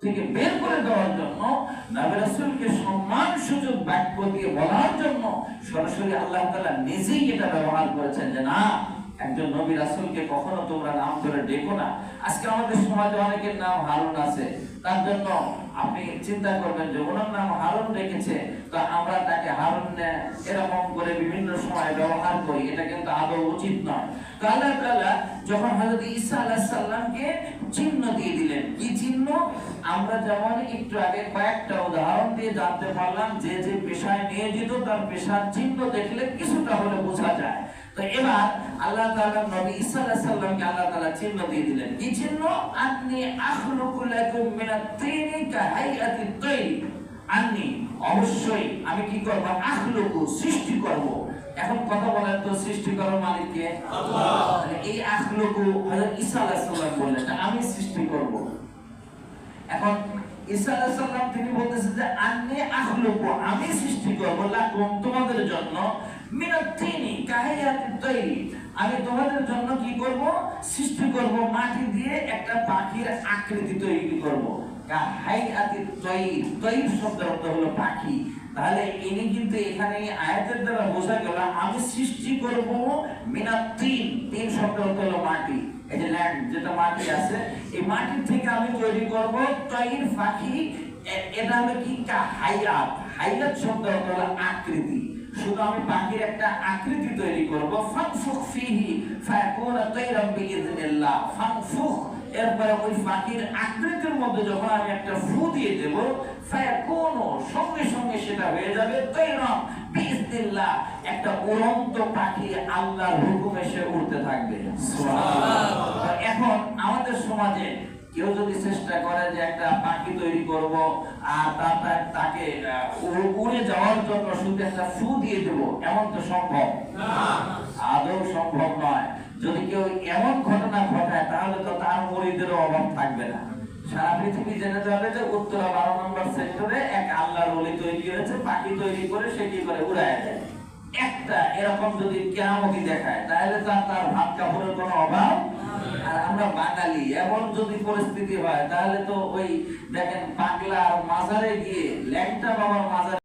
থেকে বের করে দেওয়ার জন্য, নবী রাসূলকে সম্মান সুযোগ বাক্য দিয়ে বলার জন্য সরাসরি আল্লাহ তাআলা নিজেই এটা ব্যবহার করেছেন যে না, একজন নবী রাসূলকে কখনো তোমরা নাম ধরে ডেকো না। আজকে আমাদের সমাজে অনেকের নাম হারুন আছে, তার জন্য আপনি চিন্তা করবেন যে ওনার নাম হারুন রেখেছে, তো আমরা তাকে হারুন এরকম করে বিভিন্ন সময় ব্যবহার করি, এটা কিন্তু আদৌ উচিত নয়। তো আল্লাহ তাআলা যখন হযরত ঈসা আলাইহিস সালামকে চিহ্ন দিয়ে দিলেন, কি চিহ্ন? আমরা যেমন একটু আগে কয়েকটা উদাহরণ দিয়ে জানতে পারলাম যে যে পেশায় নিয়োজিত তার পেশার চিহ্ন দেখলে কিছুটা হলে বোঝা যায়। তো এবার আল্লাহ তাআলা নবী ঈসা আলাইহিস সালামকে আল্লাহ তাআলা চিহ্ন দিয়ে দিলেন, কি চিহ্ন? আন্নী আখলুকু লাকুম মিনাত তিনি কাহাইয়াতিত তাইর। আন্নী, অবশ্যই আমি কি করব? আখলুকু, সৃষ্টি করব। এখন কথা বলেন তো, সৃষ্টি করার মালিক কে? আল্লাহ। এই আখলুকু হযরত ঈসা আলাইহিস সালাম বললেন আমি সৃষ্টি করব। এখন ঈসা আলাইহিস সালাম তিনি বলতেছেন যে আন্নী আখলুকু, আমি সৃষ্টি করব, লাকুম, তোমাদের জন্য, মিনাত তিনি কাহাইয়াতিত তাইর, আমি তোমাদের জন্য কি করব? সৃষ্টি করব, মাটি দিয়ে একটা পাখির আকৃতি তৈরি করব। কাহাইয়াতিত তাইর, তাইর শব্দের অর্থ হলো পাখি। তাহলে ইনি কিন্তু এখানে আয়াতের দ্বারা বোঝা গেল আমি সৃষ্টি করব মিনাত তিন, তিন শব্দের অর্থ হলো মাটি। এই যে ল্যান্ড, যেটা মাটি আছে, এই মাটি থেকে আমি তৈরি করব তাইর, পাখি। এটা হলো কি? কাহাইয়াত, হাইয়াত শব্দের অর্থ হলো আকৃতি। শুধু আমি পাখির একটা আকৃতি তৈরি করব। ফানফুখ ফিহি ফায়াকুনা তাইরাম বিইذنিল্লাহ। ফানফুখ, এরপরে ওই পাখির আকৃতির মধ্যে যখন আমি একটা ফু দিয়ে দেব, ফায়াকুনু, সঙ্গে সঙ্গে সেটা হয়ে যাবে তাইরাম বিইذনিল্লাহ, একটা উড়ন্ত পাখি, আল্লাহর হুকুমে সে উড়তে থাকবে। সুবহানাল্লাহ। এখন আমাদের সমাজে কেউ যদি চেষ্টা করে যে একটা পাখি তৈরি করব আর তাকে উড়ে যাওয়ার জন্য শুধু একটা ফু দিয়ে দেব, এমন তো সম্ভব না, আদৌ সম্ভব নয়। যদি কেউ এমন ঘটনা ঘটায় তাহলে তো তার মুরিদেরও অভাব থাকবে না। সারা পৃথিবী জেনে যাবে যে উত্তরা 12 নম্বর সেক্টরে এক আল্লাহর ওলি তৈরি হয়েছে, পাখি তৈরি করে সে কি করে উড়ায় দেয়। একটা এরকম যদি কিয়ামতি দেখায় তাহলে তার ভাত কাপড়ের কোনো অভাব। আর আমরা বাঙালি, এমন যদি পরিস্থিতি হয় তাহলে তো ওই দেখেন পাগলা মাজারে গিয়ে ল্যাংটা বাবার মাজারে